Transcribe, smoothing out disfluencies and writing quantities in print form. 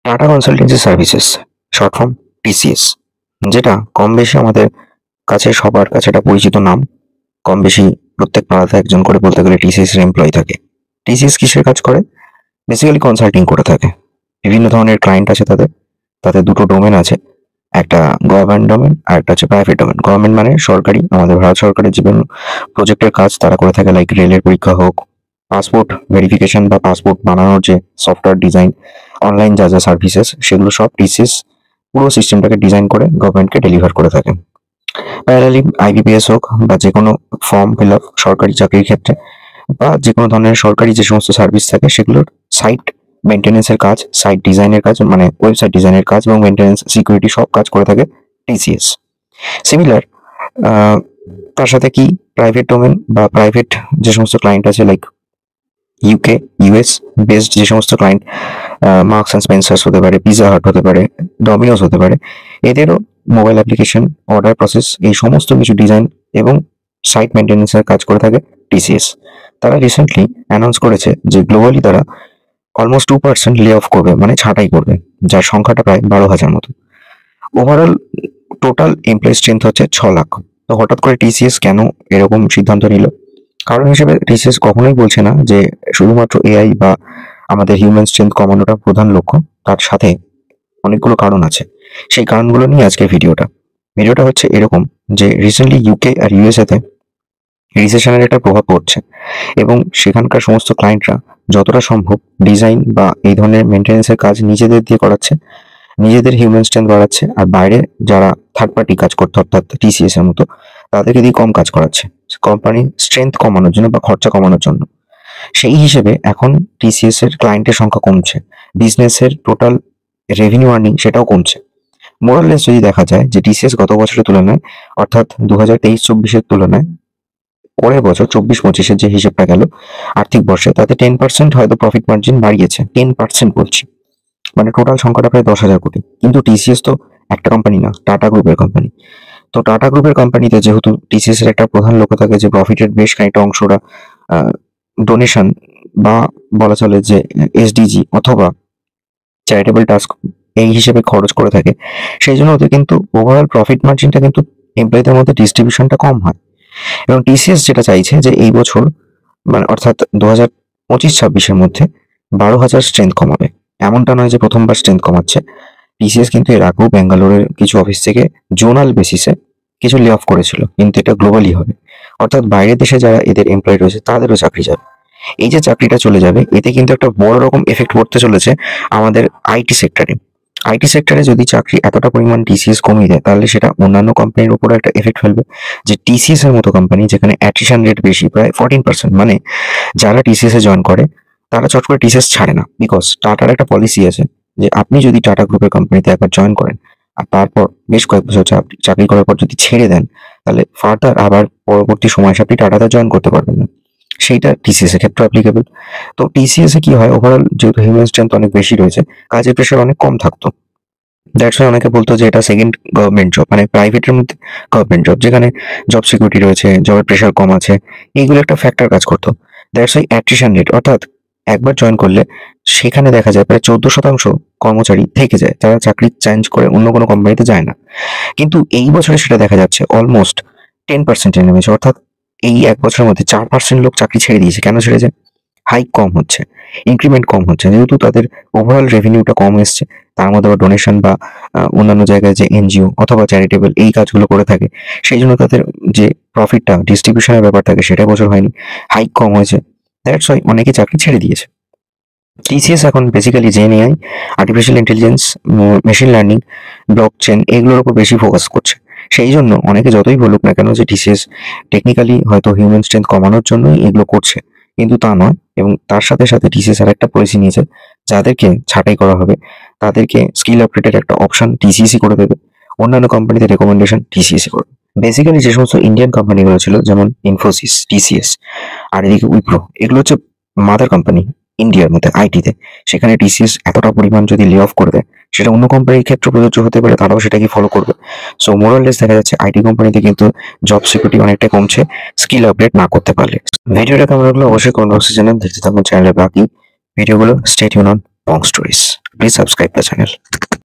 Tata consultancy services, short form TCS, যেটা কম বেশি আমাদের কাছে সবার কাছে একটা পরিচিত নাম। কম বেশি প্রত্যেক পাড়াতে একজন করে বলতে গেলে টিসিএস এর এমপ্লয়ি থাকে। টিসিএস কিসের কাজ করে? বেসিক্যালি কনসাল্টিং করে থাকে। বিভিন্ন ধরনের ক্লায়েন্ট আছে তাদের। তাদের দুটো ডোমেন আছে, একটা গভর্নমেন্ট ডোমেন আর একটা হচ্ছে প্রাইভেট ডোমেন। গভর্নমেন্ট মানে সরকারি, আমাদের ভারত সরকারের বিভিন্ন প্রজেক্টের কাজ তারা করে থাকে, লাইক রেলের পরীক্ষা হোক, পাসপোর্ট ভেরিফিকেশন বা পাসপোর্ট বানানোর যে সফটওয়্যার ডিজাইন, অনলাইন যা যা সার্ভিসেস, সেগুলো সব টিসিএস পুরো সিস্টেমটাকে ডিজাইন করে গভর্নমেন্টকে ডেলিভার করে থাকে। প্যারালালি আইবিপিএস হোক বা যে কোনো ফর্ম ফিল আপ সরকারি চাকরির ক্ষেত্রে বা যে কোনো ধরনের সরকারি যে সমস্ত সার্ভিস থাকে সেগুলোর সাইট মেনটেন্যান্সের কাজ, সাইট ডিজাইনের কাজ মানে ওয়েবসাইট ডিজাইনের কাজ এবং মেনটেন্যান্স, সিকিউরিটি সব কাজ করে থাকে টিসিএস। সিমিলার তার সাথে কি প্রাইভেট ডোমেন বা প্রাইভেট যে সমস্ত ক্লায়েন্ট আছে, লাইক ইউকে ইউএস বেসড যে সমস্ত ক্লায়েন্ট, মার্কস অ্যান্ড স্পেন্সার্স হতে পারে, পিজা হাট হতে পারে, ডমিনোস হতে পারে, এদেরও মোবাইল অ্যাপ্লিকেশন, অর্ডার প্রসেস, এই সমস্ত কিছু ডিজাইন এবং সাইট মেনটেন্যান্সের কাজ করে থাকে টিসিএস। তারা রিসেন্টলি অ্যানাউন্স করেছে যে গ্লোবালি তারা অলমোস্ট 2% লে অফ করবে, মানে ছাঁটাই করবে, যার সংখ্যাটা প্রায় 12,000 মতো। ওভারঅল টোটাল এমপ্লয়ি স্ট্রেংথ হচ্ছে 6 লাখ। তো হঠাৎ করে টিসিএস কেন এরকম সিদ্ধান্ত নিল? কারণ হিসেবে টিসিএস কখনোই বলছে না যে শুধুমাত্র এআই বা আমাদের হিউম্যান স্ট্রেংথ কমানোটা প্রধান লক্ষ্য। তার সাথে অনেকগুলো কারণ আছে। সেই কারণগুলো নিয়ে আজকের ভিডিওটা হচ্ছে এরকম যে রিসেন্টলি ইউকে আর ইউএসএ তে রিসেশনের একটা প্রভাব পড়ছে এবং সেখানকার সমস্ত ক্লায়েন্টরা যতটা সম্ভব ডিজাইন বা এই ধরনের মেনটেন্যান্সের কাজ নিজেদের দিয়ে করাচ্ছে, নিজেদের হিউম্যান স্ট্রেংথ বাড়াচ্ছে, আর বাইরে যারা থার্ড পার্টি কাজ করতে অর্থাৎ টিসিএস এর মতো তাদেরকে দিয়ে কম কাজ করাচ্ছে কোম্পানির স্ট্রেংথ কমানোর জন্য বা খরচা কমানোর জন্য। সেই হিসেবে এখন টিসিএস এর ক্লায়েন্টের সংখ্যা কমছে, বিজনেসের টোটাল রেভিনিউ আর্নিং সেটাও কমছে। মোরাললেস যদি দেখা যায় যে টিসিএস গত বছরের তুলনায় অর্থাৎ 2023-24-এর তুলনায় পরের বছর 24-25-এর যে হিসেবটা গেল আর্থিক বর্ষে, তাতে 10% হয়তো প্রফিট মার্জিন বাড়িয়েছে। 10% বলছি, মানে টোটাল সংখ্যাটা প্রায় 10,000 কোটি। কিন্তু টিসিএস তো একটা কোম্পানি না, টাটা গ্রুপের কোম্পানি। তো টাটা গ্রুপের কোম্পানিতে যেহেতু টিসিএস এর একটা প্রধান লক্ষ্য থাকে যে প্রফিটের বেশ খানিকটা অংশটা ডোনেশন বা বলা চলে যে এসডিজি অথবা চ্যারিটেবল টাস্ক এই হিসেবে খরচ করে থাকে, সেই জন্য ওদের কিন্তু ওভারঅল প্রফিট মার্জিনটা কিন্তু এমপ্লয়ীদের মধ্যে ডিস্ট্রিবিউশনটা কম হয়। এবং টিসিএস যেটা চাইছে যে এই বছর মানে অর্থাৎ 2025-26-এর মধ্যে 12,000 স্ট্রেংথ কমাবে। এমনটা নয় যে প্রথমবার স্ট্রেংথ কমাচ্ছে। টিসিএস কিন্তু এর আগেও ব্যাঙ্গালোরের কিছু অফিস থেকে জোনাল বেসিসে কিছু লে অফ করেছিল, কিন্তু এটা গ্লোবালি হবে। অর্থাৎ বাইরের দেশে যারা এদের এমপ্লয়ি রয়েছে তাদেরও চাকরি যাবে। এই যে চাকরিটা চলে যাবে, এতে কিন্তু একটা বড় রকম এফেক্ট পড়তে চলেছে আমাদের আইটি সেক্টরে। আইটি সেক্টরে যদি চাকরি এতটা পরিমাণ টিসিএস কমিয়ে দেয়, তাহলে সেটা অন্যান্য কোম্পানির উপর একটা এফেক্ট ফেলবে। যে টিসিএস এর মতো কোম্পানি যেখানে অ্যাট্রিশন রেট বেশি, প্রায় 14%, মানে যারা টিসিএস এ জয়েন করে তারা চট করে টিসিএস ছাড়ে না। বিকজ টাটার একটা পলিসি আছে যে আপনি যদি টাটা গ্রুপের কোম্পানিতে একবার জয়েন করেন আর তারপর বেশ কয়েক বছর চাকরি করার পর যদি ছেড়ে দেন, তাহলে ফার্দার আবার পরবর্তী সময় এসে আপনি টাটাতে জয়েন করতে পারবেন না। সেইটা টিসিএস এর ক্ষেত্রে অ্যাপ্লিকেবল। তো টিসিএস এ কি হয়, ওভারঅল যেহেতু হিউম্যান স্ট্রেংথ অনেক বেশি রয়েছে, কাজের প্রেশার অনেক কম থাকতো। দ্যাটস ওয়াই অনেকে বলতো যে এটা সেকেন্ড গভর্নমেন্ট জব, মানে প্রাইভেটের মধ্যে গভর্নমেন্ট জব, যেখানে জব সিকিউরিটি রয়েছে, জবের প্রেশার কম আছে, এইগুলো একটা ফ্যাক্টর কাজ করতো। দ্যাটস ওয়াই অ্যাট্রিশন রেট, অর্থাৎ একবার জয়েন করলে সেখানে দেখা যায় প্রায় 14% কর্মচারী থেকে যায়, তারা চাকরি চেঞ্জ করে অন্য কোনো কোম্পানিতে যায় না। কিন্তু এই বছরে সেটা দেখা যাচ্ছে অলমোস্ট 10% নেমেছে, অর্থাৎ এই এক বছরের মধ্যে 4% লোক চাকরি ছেড়ে দিয়েছে। কেন ছেড়েছে? হাইক কম হচ্ছে, ইনক্রিমেন্ট কম হচ্ছে, যেহেতু তাদের ওভারঅল রেভিনিউটা কম এসছে। তার মধ্যে আবার ডোনেশন বা অন্যান্য জায়গায় যে এনজিও অথবা চ্যারিটেবল এই কাজগুলো করে থাকে, সেই জন্য তাদের যে প্রফিটটা ডিস্ট্রিবিউশনের ব্যাপার থাকে সেটা বছর হয়নি, হাইক কম হয়েছে। দ্যাটস ওয়াই অনেকে চাকরি ছেড়ে দিয়েছে। টিসিএস এখন basically GenAI, artificial intelligence, machine learning, blockchain এগুলোর উপর বেশি ফোকাস করছে। সেই জন্য অনেকে যতই বলুক না কেন যে টিসিএস টেকনিক্যালি হয়তো হিউম্যান স্ট্রেংথ কমানোর জন্যই এগুলো করছে, কিন্তু তা নয়। এবং তার সাথে সাথে টিসিএস আর একটা পলিসি নিয়েছে, যাদেরকে ছাঁটাই করা হবে তাদেরকে স্কিল আপডেটের একটা অপশন টিসিএসই করে দেবে, অন্যান্য কোম্পানিতে রেকমেন্ডেশন টিসিএসই করবে। বেসিক্যালি যে সমস্ত ইন্ডিয়ান কোম্পানিগুলো ছিল, যেমন ইনফোসিস, টিসিএস আর এদিকে উইপ্রো, এগুলো হচ্ছে মাদার কোম্পানি ইন্ডিয়ার মধ্যে আইটিতে। সেখানে টিসিএস এতটা পরিমাণ যদি লে অফ করে দেয়, সেটা অন্য কোম্পানির ক্ষেত্রে প্রযোজ্য হতে পারে, তারাও সেটাকে ফলো করবে। সো মোরাললেস দেখা যাচ্ছে আইটি কোম্পানিতে কিন্তু জব সিকিউরিটি অনেকটাই কমছে স্কিল আপডেট না করতে পারলে। ভিডিওটা কেমন লাগলো অবশ্যই কমেন্ট বক্সে জানান। দেখতে থাকুন চ্যানেলের বাকি ভিডিওগুলো। Stay tune on. Monk Stories. Please subscribe the channel.